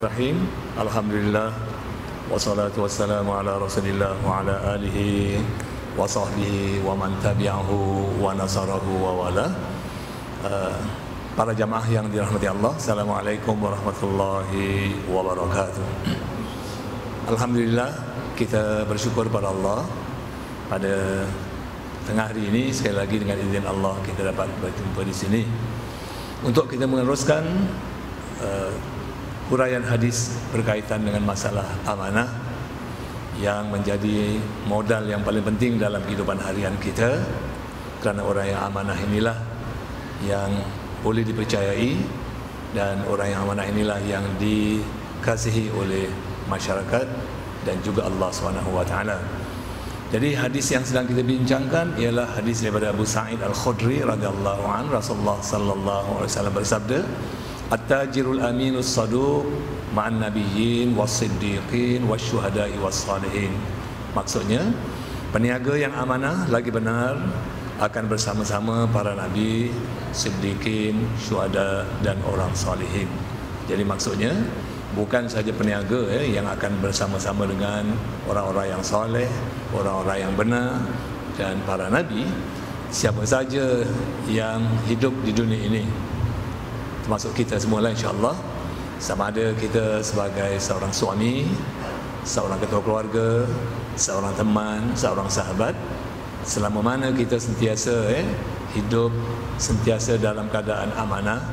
Bismillahirrahmanirrahim. Alhamdulillah wassalatu wassalamu ala Rasulillah wa ala alihi wa sahbihi wa man tabi'ahu wa nasarahu wa wala. Para jamaah yang dirahmati Allah, Assalamualaikum warahmatullahi wabarakatuh. Alhamdulillah, kita bersyukur pada Allah pada tengah hari ini, sekali lagi dengan izin Allah kita dapat berjumpa di sini untuk kita meneruskan huraian hadis berkaitan dengan masalah amanah yang menjadi modal yang paling penting dalam kehidupan harian kita, kerana orang yang amanah inilah yang boleh dipercayai dan orang yang amanah inilah yang dikasihi oleh masyarakat dan juga Allah SWT. Jadi hadis yang sedang kita bincangkan ialah hadis daripada Abu Sa'id Al-Khudri radhiyallahu anhu. Rasulullah sallallahu alaihi wasallam bersabda, At-tajirul aminus saduq ma'an nabiyyin was-siddiqin wasyuhada'i was-salihin. Maksudnya, peniaga yang amanah lagi benar akan bersama-sama para nabi, siddiqin, syuhada dan orang salihin. Jadi maksudnya bukan saja peniaga yang akan bersama-sama dengan orang-orang yang soleh, orang-orang yang benar dan para nabi. Siapa saja yang hidup di dunia ini, termasuk kita semualah insya-Allah, sama ada kita sebagai seorang suami, seorang ketua keluarga, seorang teman, seorang sahabat, selama mana kita sentiasa hidup sentiasa dalam keadaan amanah,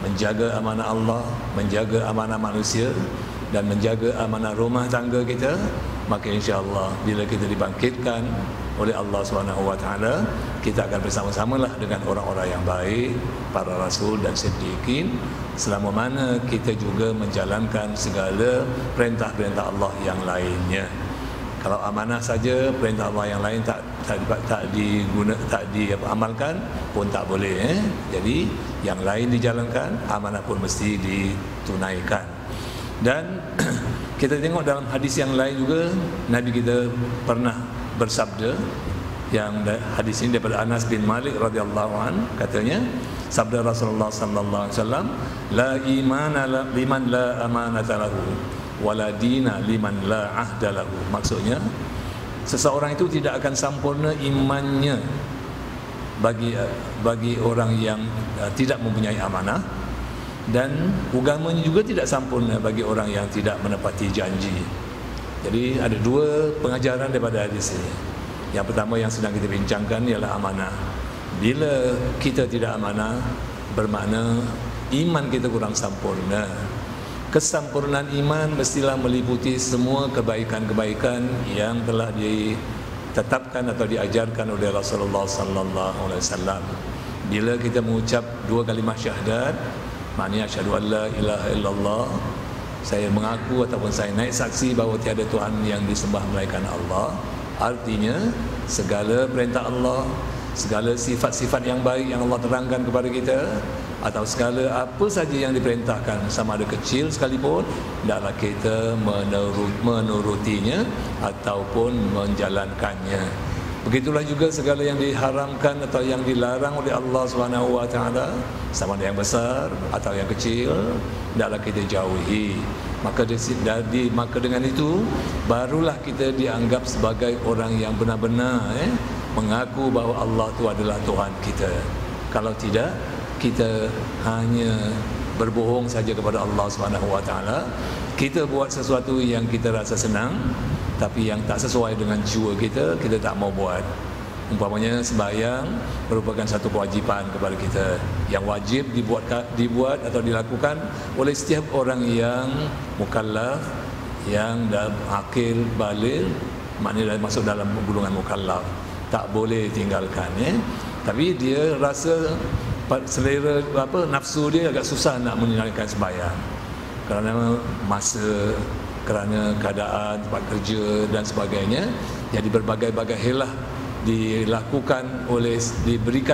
menjaga amanah Allah, menjaga amanah manusia dan menjaga amanah rumah tangga kita, maka insya-Allah bila kita dibangkitkan oleh Allah SWT, kita akan bersama-samalah dengan orang-orang yang baik, para rasul dan siddiqin, selama mana kita juga menjalankan segala perintah-perintah Allah yang lainnya. Kalau amanah saja, perintah Allah yang lain tak diamalkan pun tak boleh. Jadi yang lain dijalankan, amanah pun mesti ditunaikan. Dan kita tengok dalam hadis yang lain juga, Nabi kita pernah bersabda, yang hadis ini daripada Anas bin Malik radhiyallahu an, katanya sabda Rasulullah sallallahu alaihi wasallam, la imana liman la amanata lahu wala dina liman la ahda lahu. Maksudnya seseorang itu tidak akan sempurna imannya bagi orang yang tidak mempunyai amanah, dan agamanya juga tidak sempurna bagi orang yang tidak menepati janji. Jadi ada dua pengajaran daripada hadis ini. Yang pertama yang sedang kita bincangkan ialah amanah. Bila kita tidak amanah, bermakna iman kita kurang sempurna. Kesempurnaan iman mestilah meliputi semua kebaikan-kebaikan yang telah ditetapkan atau diajarkan oleh Rasulullah sallallahu alaihi wasallam. Bila kita mengucap dua kalimah syahadat, maknanya asyhadu an la ilaha illallah, saya mengaku ataupun saya naik saksi bahawa tiada Tuhan yang disembah melainkan Allah. Artinya segala perintah Allah, segala sifat-sifat yang baik yang Allah terangkan kepada kita, atau segala apa saja yang diperintahkan, sama ada kecil sekalipun, hendaklah kita menurutinya ataupun menjalankannya. Begitulah juga segala yang diharamkan atau yang dilarang oleh Allah SWT, sama ada yang besar atau yang kecil, hendaklah kita jauhi. Maka dengan itu barulah kita dianggap sebagai orang yang benar-benar mengaku bahawa Allah itu adalah Tuhan kita. Kalau tidak, kita hanya berbohong saja kepada Allah SWT. Kita buat sesuatu yang kita rasa senang, tapi yang tak sesuai dengan jiwa kita, kita tak mau buat. Umpamanya sembahyang merupakan satu kewajipan kepada kita, yang wajib dibuat atau dilakukan oleh setiap orang yang mukallaf, yang dah akil baligh, maknanya dah masuk dalam golongan mukallaf, tak boleh tinggalkan. Tapi dia rasa selera nafsu dia agak susah nak menunaikan sembahyang kerana masa, kerana keadaan tempat kerja dan sebagainya. Jadi berbagai-bagai hilah diberikan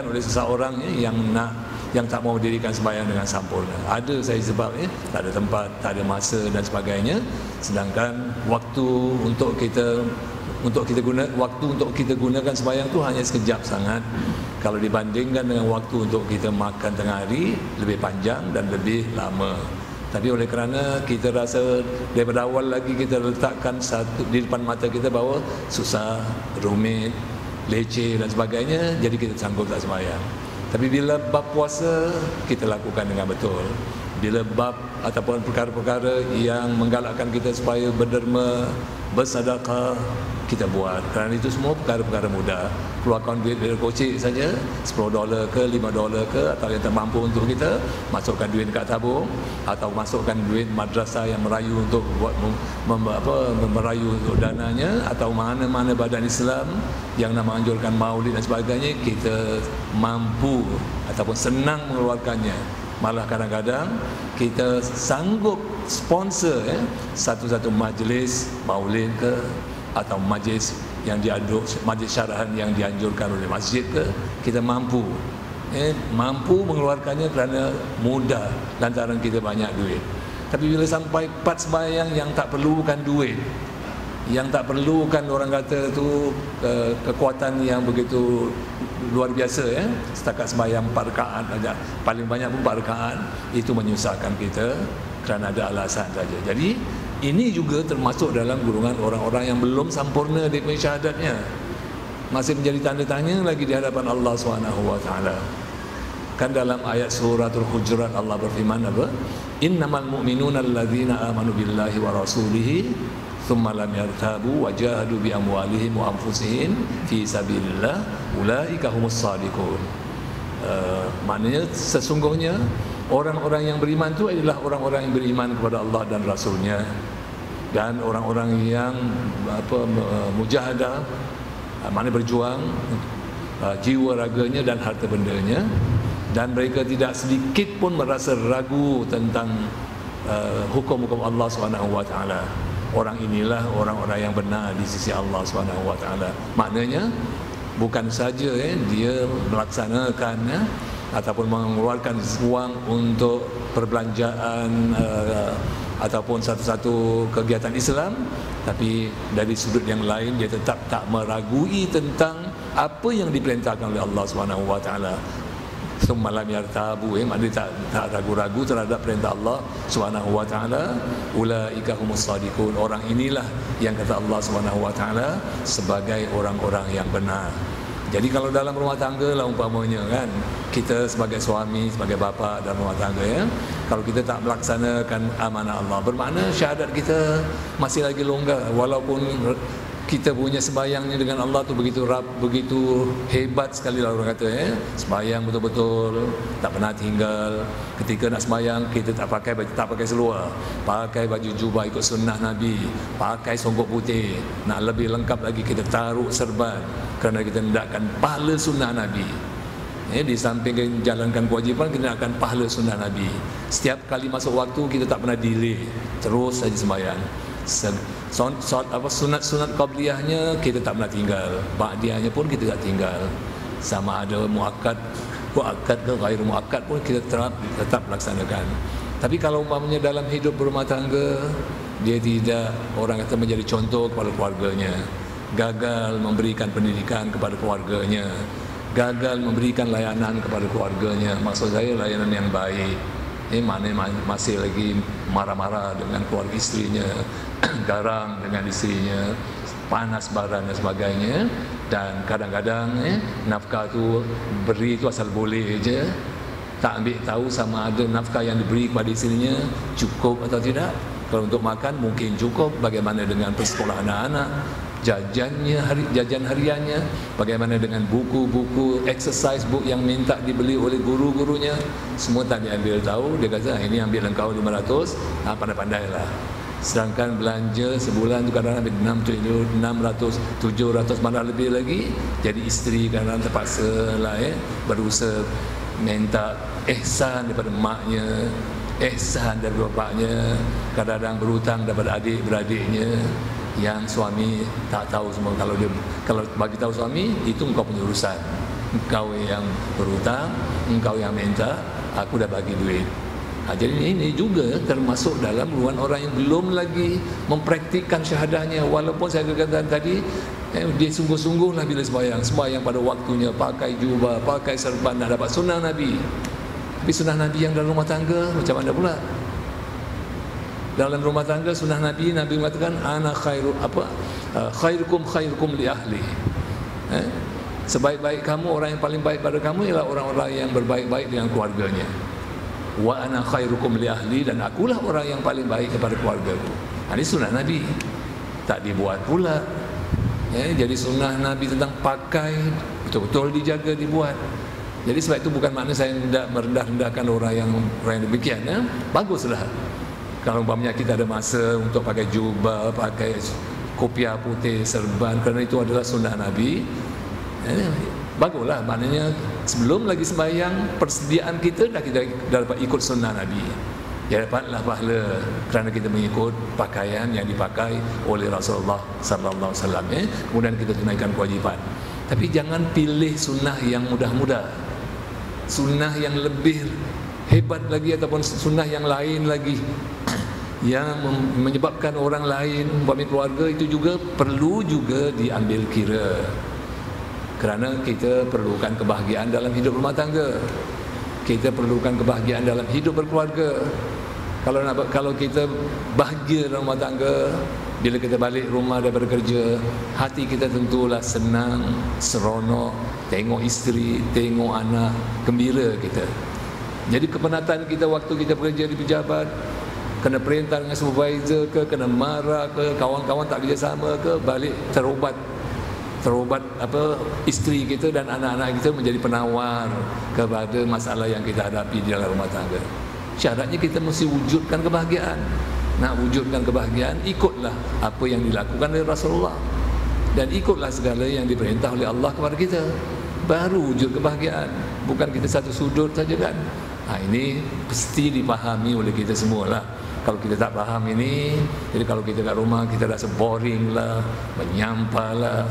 oleh seseorang yang tak mau mendirikan sembahyang dengan sempurna. Ada saya sebab tak ada tempat, tak ada masa dan sebagainya. Sedangkan waktu untuk kita gunakan sembahyang tu hanya sekejap sangat. Kalau dibandingkan dengan waktu untuk kita makan tengah hari, lebih panjang dan lebih lama. Tapi oleh kerana kita rasa daripada awal lagi kita letakkan satu di depan mata kita bahawa susah, rumit, leceh dan sebagainya, jadi kita sanggup tak sembahyang. Tapi bila bab puasa, kita lakukan dengan betul. Bila bab ataupun perkara-perkara yang menggalakkan kita supaya berderma, bersedekah, kita buat. Kerana itu semua perkara-perkara mudah. Keluarkan duit dari kocik saja, $10 ke $5 ke, atau yang termampu untuk kita, masukkan duit dekat tabung, atau masukkan duit madrasah yang merayu untuk buat merayu untuk dananya, atau mana-mana badan Islam yang nak menganjurkan maulid dan sebagainya, kita mampu ataupun senang mengeluarkannya. Malah kadang-kadang kita sanggup sponsor satu-satu majlis maulid ke, atau majlis yang diaduk, majlis syarahan yang dianjurkan oleh masjid ke, kita mampu mengeluarkannya kerana mudah lantaran kita banyak duit. Tapi bila sampai part sembahyang yang tak perlukan duit, yang tak perlukan orang kata tu kekuatan yang begitu luar biasa, setakat sembahyang 4 rakaat saja, paling banyak pun 4 rakaat, itu menyusahkan kita kerana ada alasan saja. Jadi ini juga termasuk dalam golongan orang-orang yang belum sempurna di syahadatnya, masih menjadi tanda tanya lagi di hadapan Allah SWT. Kan dalam ayat suratul Hujurat Allah berfirman apa? Innamal mu'minuna alladzina amanu billahi wa rasulihi thumma lam yartabu wa jahadu bi amwalihim wa anfusihim fi sabilillah ulaika humus shadiqun. Maknanya sesungguhnya orang-orang yang beriman itu adalah orang-orang yang beriman kepada Allah dan Rasulnya, dan orang-orang yang mujahadah, maknanya berjuang jiwa raganya dan harta bendanya, dan mereka tidak sedikit pun merasa ragu tentang hukum-hukum Allah SWT. Orang inilah orang-orang yang benar di sisi Allah SWT. Maknanya bukan saja dia melaksanakan ataupun mengeluarkan uang untuk perbelanjaan ataupun satu-satu kegiatan Islam, tapi dari sudut yang lain dia tetap tak meragui tentang apa yang diperintahkan oleh Allah SWT. Summalam yartabu, maknanya tak ragu-ragu terhadap perintah Allah SWT. Ulaika humus shadiqun. Orang inilah yang kata Allah SWT sebagai orang-orang yang benar. Jadi kalau dalam rumah tangga lah umpamanya kan, kita sebagai suami, sebagai bapa dalam rumah tangga kalau kita tak melaksanakan amanah Allah, bermakna syahadat kita masih lagi longgar. Walaupun kita punya sembahyangnya dengan Allah tu begitu hebat sekali lah orang kata sembahyang betul-betul tak pernah tinggal. Ketika nak sembahyang kita tak pakai seluar, pakai baju jubah ikut sunnah Nabi, pakai songkok putih. Nak lebih lengkap lagi kita taruh serban kerana kita hendakkan pahala sunnah Nabi. Di samping jalankan kewajipan, kita akan pahala sunnah Nabi. Setiap kali masuk waktu kita tak pernah delay, terus saja sembahyang. Sunat-sunat qabliyahnya kita tak pernah tinggal, ba'diyahnya pun kita tak tinggal. Sama ada muakkad ke ghairu muakkad pun kita tetap laksanakan. Tapi kalau umpamanya dalam hidup berumah tangga dia tidak, orang kata, menjadi contoh kepada keluarganya, gagal memberikan pendidikan kepada keluarganya, gagal memberikan layanan kepada keluarganya, maksud saya layanan yang baik, maknanya masih lagi marah-marah dengan keluarga istrinya, garang dengan istrinya, panas baran dan sebagainya, dan kadang-kadang nafkah tu beri tu asal boleh je, tak ambil tahu sama ada nafkah yang diberi kepada istrinya cukup atau tidak. Kalau untuk makan mungkin cukup, bagaimana dengan persekolahan anak-anak, jajan hariannya, bagaimana dengan buku-buku exercise book yang minta dibeli oleh guru-gurunya, semua tak diambil tahu. Dia kata ini ambil engkau 500, pandai-pandailah. Sedangkan belanja sebulan tu kadang-kadang 600, 700, mana lebih lagi. Jadi isteri kadang-kadang terpaksa lah berusaha minta ihsan daripada maknya, ihsan dari bapaknya, kadang-kadang berhutang daripada adik-beradiknya, yang suami tak tahu semua. Kalau bagi tahu suami, itu engkau punya urusan, engkau yang berhutang, engkau yang minta, aku dah bagi duit. Jadi ini juga termasuk dalam golongan orang yang belum lagi mempraktikkan syahadahnya. Walaupun saya katakan tadi dia sungguh-sungguhlah bila sembahyang pada waktunya, pakai jubah, pakai serban, nak dapat sunnah Nabi. Tapi sunnah Nabi yang dalam rumah tangga macam mana pula? Dalam rumah tangga sunnah Nabi mengatakan ana khairukum li ahli. Sebaik-baik kamu, orang yang paling baik pada kamu ialah orang-orang yang berbaik-baik dengan keluarganya. Wa ana khairukum li ahli, dan akulah orang yang paling baik kepada keluargaku. Ini sunnah Nabi, tak dibuat pula. Jadi sunnah Nabi tentang pakai betul-betul dijaga, dibuat. Jadi sebab itu bukan makna saya tidak merendah-rendahkan orang yang demikian. Baguslah kalau umpamanya kita ada masa untuk pakai jubah, pakai kopiah putih, serban, kerana itu adalah sunnah Nabi. Baguslah, maknanya sebelum lagi sembahyang, persediaan kita dah dapat ikut sunnah Nabi. Ya, dapatlah pahala kerana kita mengikut pakaian yang dipakai oleh Rasulullah sallallahu alaihi wasallam. Kemudian kita tunaikan kewajipan. Tapi jangan pilih sunnah yang mudah-mudah, sunnah yang lebih hebat lagi, ataupun sunnah yang lain lagi yang menyebabkan orang lain, umpamanya keluarga, itu juga perlu juga diambil kira. Kerana kita perlukan kebahagiaan dalam hidup rumah tangga, kita perlukan kebahagiaan dalam hidup berkeluarga. Kalau kita bahagia dalam rumah tangga, bila kita balik rumah daripada kerja, hati kita tentulah senang, seronok, tengok isteri, tengok anak, gembira kita. Jadi kepenatan kita waktu kita bekerja di pejabat, kena perintah dengan supervisor ke, kena marah ke, kawan-kawan tak kerjasama ke, balik terubat isteri kita dan anak-anak kita menjadi penawar kepada masalah yang kita hadapi di dalam rumah tangga. Syaratnya kita mesti wujudkan kebahagiaan. Nak wujudkan kebahagiaan, ikutlah apa yang dilakukan oleh Rasulullah, dan ikutlah segala yang diperintah oleh Allah kepada kita. Baru wujud kebahagiaan. Bukan kita satu sudut saja kan. Ini mesti dipahami oleh kita semualah. Kalau kita tak faham ini, jadi kalau kita kat rumah kita rasa boring lah, menyampah lah.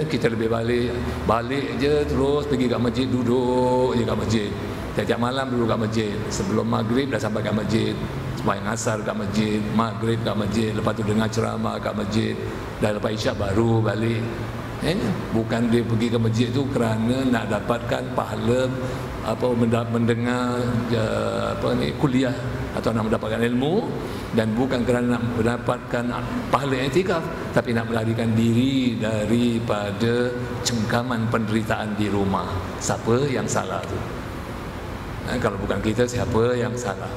Kita lebih balik je terus pergi kat masjid, duduk je kat masjid. Tiap-tiap malam duduk kat masjid. Sebelum maghrib dah sampai kat masjid, sembahyang asar kat masjid, maghrib kat masjid, lepas tu dengar ceramah kat masjid, dah lepas isyak baru balik. Bukan dia pergi ke masjid tu kerana nak dapatkan pahala mendengar kuliah atau nak mendapatkan ilmu, dan bukan kerana nak mendapatkan pahala i'tikaf, tapi nak melarikan diri daripada cengkaman penderitaan di rumah. Siapa yang salah tu? Kalau bukan kita, siapa yang salah?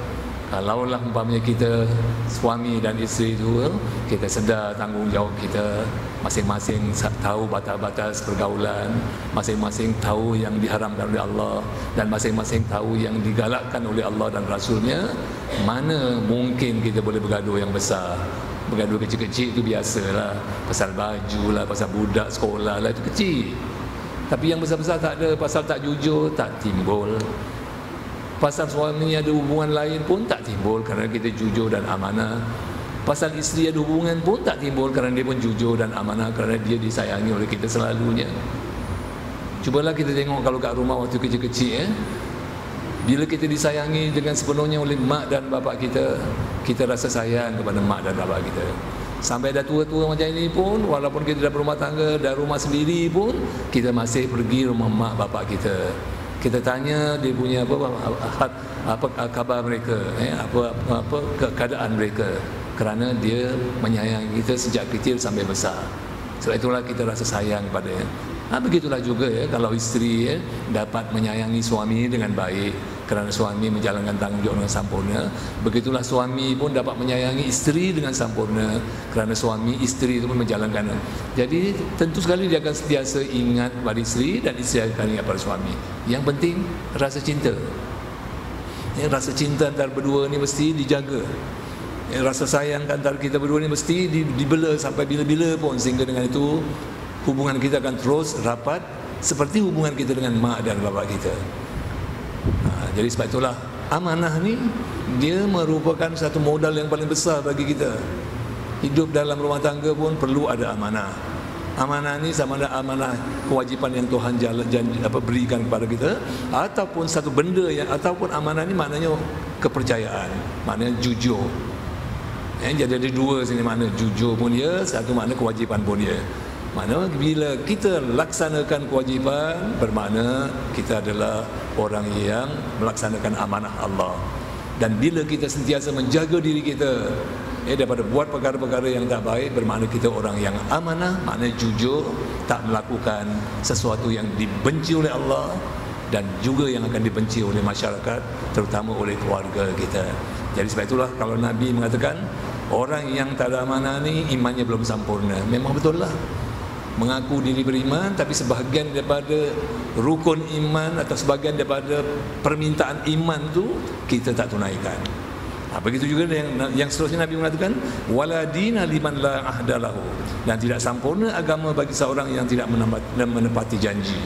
Kalaulah umpamanya kita suami dan isteri itu, kita sedar tanggungjawab kita, masing-masing tahu batas-batas pergaulan, masing-masing tahu yang diharamkan oleh Allah, dan masing-masing tahu yang digalakkan oleh Allah dan Rasulnya, mana mungkin kita boleh bergaduh yang besar. Bergaduh kecil-kecil itu biasalah, pasal baju lah, pasal budak sekolah lah, itu kecil. Tapi yang besar-besar tak ada. Pasal tak jujur tak timbul, pasal suami ada hubungan lain pun tak timbul kerana kita jujur dan amanah. Pasal isteri ada hubungan pun tak timbul kerana dia pun jujur dan amanah, kerana dia disayangi oleh kita selalunya. Cubalah kita tengok kalau kat rumah waktu kecil-kecil, bila kita disayangi dengan sepenuhnya oleh mak dan bapa kita, kita rasa sayang kepada mak dan bapa kita. Sampai dah tua-tua macam ini pun, walaupun kita dah berumah tangga, dah rumah sendiri pun, kita masih pergi rumah mak bapa kita. Kita tanya dia punya apa khabar mereka, keadaan mereka, kerana dia menyayangi kita sejak kecil sampai besar. Sebab itulah kita rasa sayang padanya. Begitulah juga kalau isteri dapat menyayangi suami dengan baik kerana suami menjalankan tanggungjawab dengan sempurna, begitulah suami pun dapat menyayangi isteri dengan sempurna kerana suami isteri itu pun menjalankan. Jadi tentu sekali dia akan sentiasa ingat pada isteri, dan isteri akan ingat pada suami. Yang penting rasa cinta. Rasa cinta antara berdua ni mesti dijaga. Rasa sayang antara kita berdua ni mesti dibela sampai bila-bila pun, sehingga dengan itu hubungan kita akan terus rapat seperti hubungan kita dengan mak dan bapa kita. Jadi sebab itulah amanah ni dia merupakan satu modal yang paling besar bagi kita. Hidup dalam rumah tangga pun perlu ada amanah. Amanah ni sama ada amanah kewajipan yang Tuhan berikan kepada kita, ataupun satu benda yang, ataupun amanah ni maknanya kepercayaan, maknanya jujur. Jadi ada dua sini makna, jujur pun dia, satu makna kewajipan pun dia. Maknanya bila kita laksanakan kewajipan, bermakna kita adalah orang yang melaksanakan amanah Allah. Dan bila kita sentiasa menjaga diri kita daripada buat perkara-perkara yang tak baik, bermakna kita orang yang amanah, maknanya jujur, tak melakukan sesuatu yang dibenci oleh Allah dan juga yang akan dibenci oleh masyarakat, terutama oleh keluarga kita. Jadi sebab itulah kalau Nabi mengatakan orang yang tak ada amanah ni imannya belum sempurna. Memang betul lah, mengaku diri beriman tapi sebahagian daripada rukun iman atau sebahagian daripada permintaan iman tu kita tak tunaikan. Begitu juga yang seterusnya Nabi mengatakan wala dina liman la ahdalahu, dan tidak sempurna agama bagi seorang yang tidak menepati janji.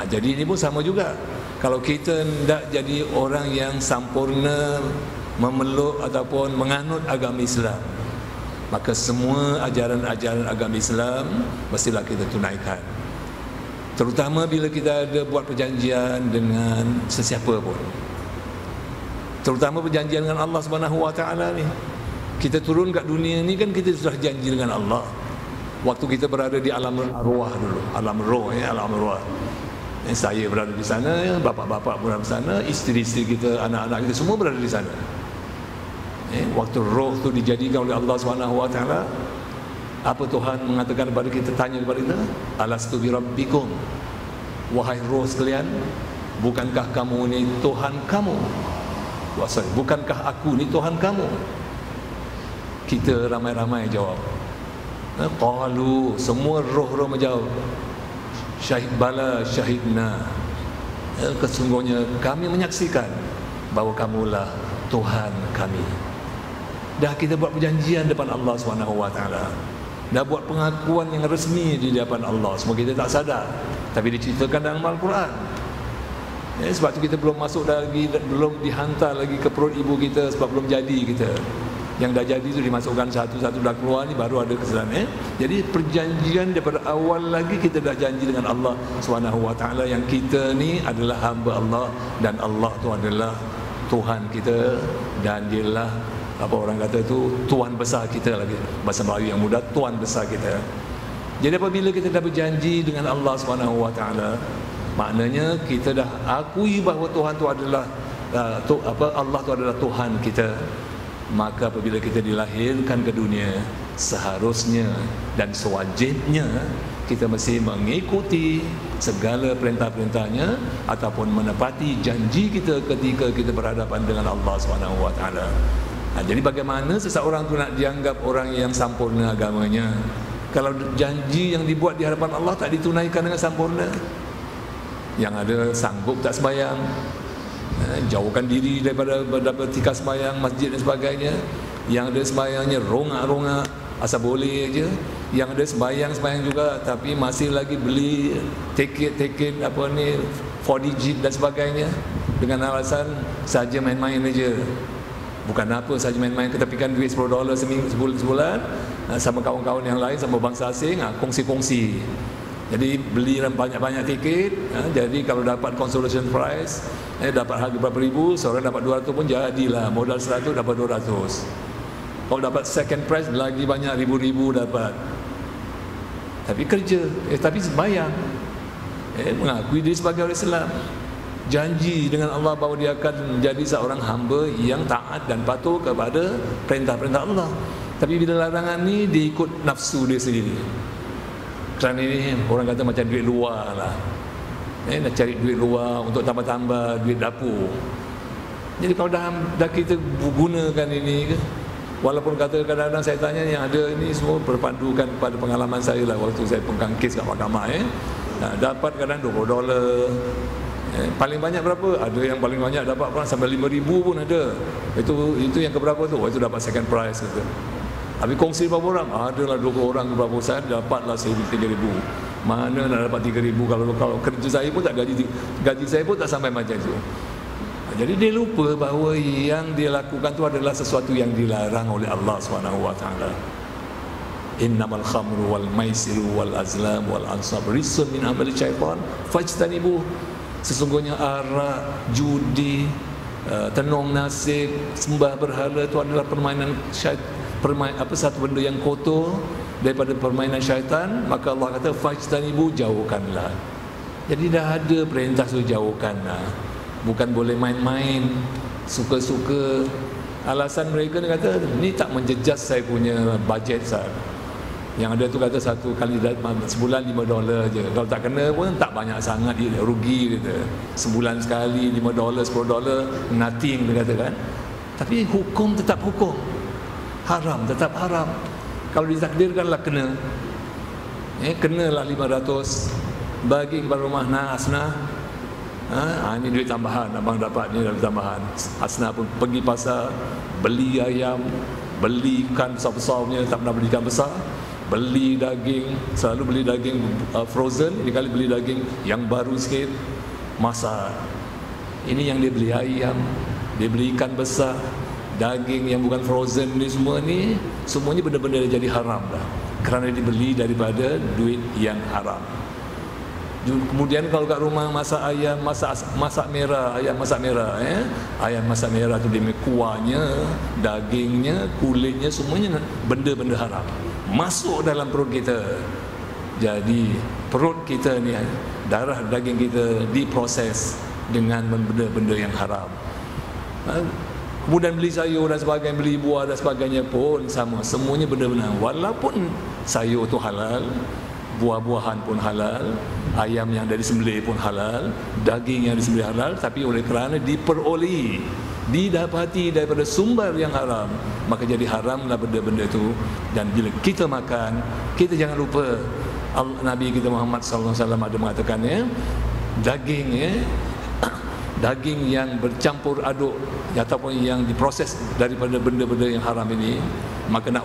Jadi ini pun sama juga. Kalau kita hendak jadi orang yang sempurna memeluk ataupun menganut agama Islam, maka semua ajaran-ajaran agama Islam mestilah kita tunaikan. Terutama bila kita ada buat perjanjian dengan sesiapa pun. Terutama perjanjian dengan Allah Subhanahu Wa Taala ni. Kita turun kat dunia ni kan kita sudah janji dengan Allah. Waktu kita berada di alam arwah dulu, alam roh alam arwah. Saya berada di sana, bapak-bapak berada di sana, isteri-isteri kita, anak-anak kita semua berada di sana. Waktu roh tu dijadikan oleh Allah Subhanahu Wa Taala, apa Tuhan mengatakan kepada kita, tanya kepada kita, alastu bi rabbikum, wahai roh sekalian, bukankah kamu ni Tuhan kamu? Bukankah aku ni Tuhan kamu? Kita ramai-ramai jawab. Qalu, semua roh-roh menjawab, syahid bala syahidna, kesungguhnya kami menyaksikan bahawa kamulah Tuhan kami. Dah kita buat perjanjian depan Allah SWT, dah buat pengakuan yang resmi di depan Allah. Semua kita tak sadar, tapi diceritakan dalam Al-Quran. Sebab tu kita belum masuk lagi, belum dihantar lagi ke perut ibu kita, sebab belum jadi kita. Yang dah jadi tu dimasukkan satu-satu, dah keluar ni baru ada kesalahan. Jadi perjanjian daripada awal lagi kita dah janji dengan Allah SWT yang kita ni adalah hamba Allah dan Allah tu adalah Tuhan kita, dan dialah apa orang kata tu Tuan besar kita lagi, bahasa Melayu yang mudah, Tuan besar kita. Jadi apabila kita dah berjanji dengan Allah SWT, maknanya kita dah akui bahawa Tuhan tu adalah Allah tu adalah Tuhan kita. Maka apabila kita dilahirkan ke dunia, seharusnya dan sewajibnya kita mesti mengikuti segala perintah-perintahnya ataupun menepati janji kita ketika kita berhadapan dengan Allah SWT. Jadi bagaimana seseorang tu nak dianggap orang yang sempurna agamanya kalau janji yang dibuat di hadapan Allah tak ditunaikan dengan sempurna? Yang ada sanggup tak sembahyang, jauhkan diri daripada bertika sembahyang masjid dan sebagainya. Yang ada sembahyangnya rongak-rongak asal boleh aja. Yang ada sembahyang juga tapi masih lagi beli tiket apa ni 4digit dan sebagainya dengan alasan saja main-main aja. Bukan apa saja main-main, ketepikan duit $10 sebulan sama kawan-kawan yang lain, sama bangsa asing, kongsi-kongsi. Jadi beli banyak-banyak tiket, jadi kalau dapat consolation prize, dapat harga berapa ribu, seorang dapat 200 pun jadilah, modal 100 dapat 200. Kalau dapat second prize lagi banyak, ribu-ribu dapat. Tapi kerja, tapi sembahyang, mengakui diri sebagai orang Islam, janji dengan Allah bahawa dia akan menjadi seorang hamba yang taat dan patuh kepada perintah-perintah Allah. Tapi bila larangan ni dia ikut nafsu dia sendiri. Kerana ini orang kata macam duit luar lah, nak cari duit luar untuk tambah-tambah duit dapur. Jadi kalau dah kita gunakan ini, walaupun kata kadang-kadang saya tanya yang ada ini semua berpandukan pada pengalaman saya lah waktu saya pegang kes kat mahkamah, dapat kadang $20, paling banyak berapa? Ada yang paling banyak dapat sampai 5,000 pun ada. Itu yang keberapa tu? Itu dapat second prize gitu. Habis kongsi berapa orang? Adalah 20 orang ke berapa saya dapatlah 3,000. Mana nak dapat 3,000 kalau kerja saya pun tak gaji saya pun tak sampai macam itu. Jadi dia lupa bahawa yang dia lakukan tu adalah sesuatu yang dilarang oleh Allah SWT. Innamal khamru wal maisiru wal azlam wal ansab rijsun min amali syaitan fajtanibuh. Sesungguhnya arak, judi, tenung nasib, sembah berhala itu adalah permainan syaitan, satu benda yang kotor daripada permainan syaitan. Maka Allah kata fajtanibu, jauhkanlah. Jadi dah ada perintah suruh jauhkanlah. Bukan boleh main-main suka-suka. Alasan mereka ni kata, ni tak menjejas saya punya bajet Ustaz. Yang ada tu kata satu kali sebulan $5 je. Kalau tak kena pun tak banyak sangat, dia rugi kata. Sebulan sekali $5, $10, nothing dia kata kan. Tapi hukum tetap hukum. Haram tetap haram. Kalau ditakdirkanlah kena. Kenalah 500 bagi kepada rumah Asnah. Ini duit tambahan, abang dapat ni duit tambahan. Asnah pun pergi pasar, beli ayam, beli ikan besar-besar punya, tak pernah beli ikan besar. Beli daging, selalu beli daging frozen, ini kali beli daging yang baru sikit, masak. Ini yang dia beli ayam, dia beli ikan besar, daging yang bukan frozen ni semua ni, semuanya benda-benda yang jadi haram dah. Kerana dibeli daripada duit yang haram. Kemudian kalau kat rumah masak ayam masak merah, ayam masak merah, ayam masak merah tu dia kuahnya, dagingnya, kulitnya, semuanya benda-benda haram masuk dalam perut kita. Jadi perut kita ni, darah daging kita diproses dengan benda-benda yang haram. Kemudian beli sayur dan sebagainya, beli buah dan sebagainya pun sama, semuanya benda-benda. Walaupun sayur tu halal, buah-buahan pun halal, ayam yang dari sembelih pun halal, daging yang disembelih halal, tapi oleh kerana diperolehi, didapati daripada sumber yang haram, maka jadi haramlah benda-benda itu. Dan bila kita makan, kita jangan lupa Nabi kita Muhammad SAW ada mengatakan, daging daging yang bercampur aduk ataupun yang diproses daripada benda-benda yang haram ini, maka nak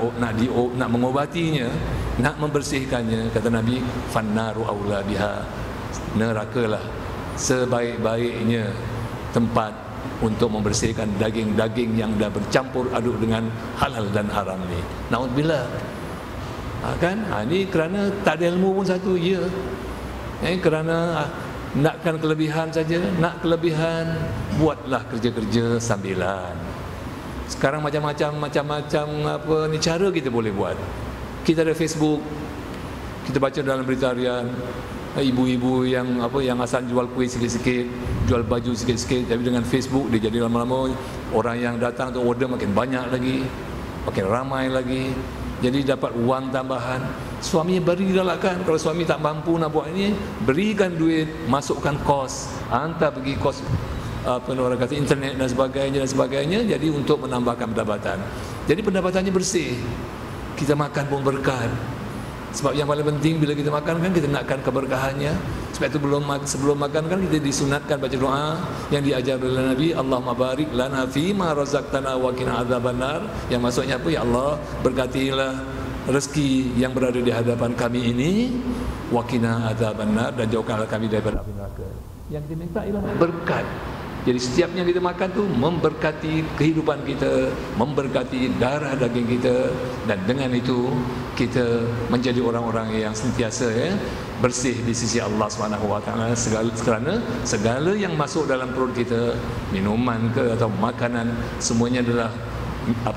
mengobatinya, nak membersihkannya, kata Nabi, fannaru aula biha, nerakalah sebaik-baiknya tempat untuk membersihkan daging-daging yang dah bercampur aduk dengan halal dan haram ni. Naudzubillah. Ini kerana tak ada ilmu pun satu, kerana nakkan kelebihan saja, nak kelebihan, buatlah kerja-kerja sambilan. Sekarang macam-macam apa ni cara kita boleh buat. Kita ada Facebook, kita baca dalam berita harian, ibu-ibu yang asal jual kuih sikit-sikit, jual baju sikit-sikit, tapi dengan Facebook dia jadi lama-lama orang yang datang tu order makin banyak lagi, makin ramai lagi. Jadi dapat wang tambahan. Suaminya beri galakkan, kalau suami tak mampu nak buat ini, berikan duit, masukkan kos, hantar pergi kos orang kata internet dan sebagainya, jadi untuk menambahkan pendapatan. Jadi pendapatannya bersih. Kita makan pun berkat. Sebab yang paling penting bila kita makan kan, kita nakkan keberkahannya. Sebab itu sebelum makan kan kita disunatkan baca doa yang diajar oleh Nabi, Allahumma barik lana fima razaqtana wa qina adzabannar. Yang maksudnya apa? Ya Allah, berkatilah rezeki yang berada di hadapan kami ini, wa qina adzabannar, dan jauhkanlah kami daripada api neraka. Yang kita minta ialah berkat. Jadi setiap yang kita makan tu memberkati kehidupan kita, memberkati darah daging kita, dan dengan itu kita menjadi orang-orang yang sentiasa bersih di sisi Allah SWT. Kerana segala yang masuk dalam perut kita, minuman ke atau makanan, semuanya adalah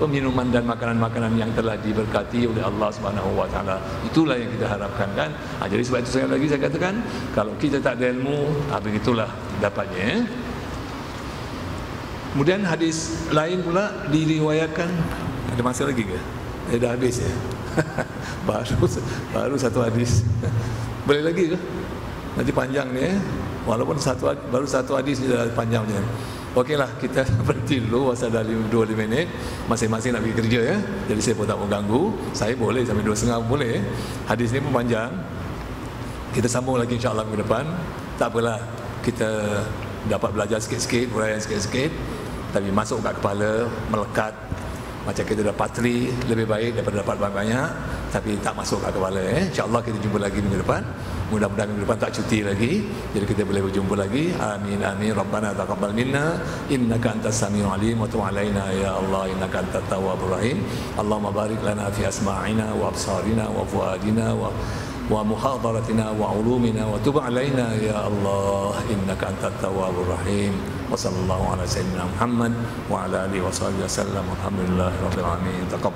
minuman dan makanan-makanan yang telah diberkati oleh Allah SWT. Itulah yang kita harapkan kan. Jadi sebab itu sekali lagi saya katakan, kalau kita tak ada ilmu, begitulah dapatnya. Kemudian hadis lain pula diriwayatkan. Ada masa lagi ke? Dah habis ya. baru satu hadis. Boleh lagi ke? Nanti panjang ni Walaupun baru satu hadis dah panjang macam ni. Okeylah, kita berhenti dulu pasal dah 25 minit. Masing-masing nak pergi kerja ya. Jadi saya pun tak mau ganggu. Saya boleh sampai 2.30 boleh. Hadis ni pun panjang. Kita sambung lagi insya-Allah minggu depan. Tak apalah, kita dapat belajar sikit-sikit, huraian sikit-sikit, tapi masuk kat kepala, melekat. Macam kita dapat patri, lebih baik daripada dapat banyak-banyak, tapi tak masuk kat kepala. InsyaAllah kita jumpa lagi minggu depan. Mudah-mudahan minggu depan tak cuti lagi, jadi kita boleh berjumpa lagi. Amin amin. Rabbana taqabbal minna innaka antas samiul alim wa tub alaina ya Allah innaka antat tawwabur rahim. Allahumma barik lana fi asma'ina wa absarina wa fuadina wa muhadaratina wa ulumina wa tub alaina ya Allah innaka antat tawwabur rahim. Wa sallallahu ala sayyidina Muhammad wa ala alihi wa sahbihi wasallam. Alhamdulillahirabbil alamin.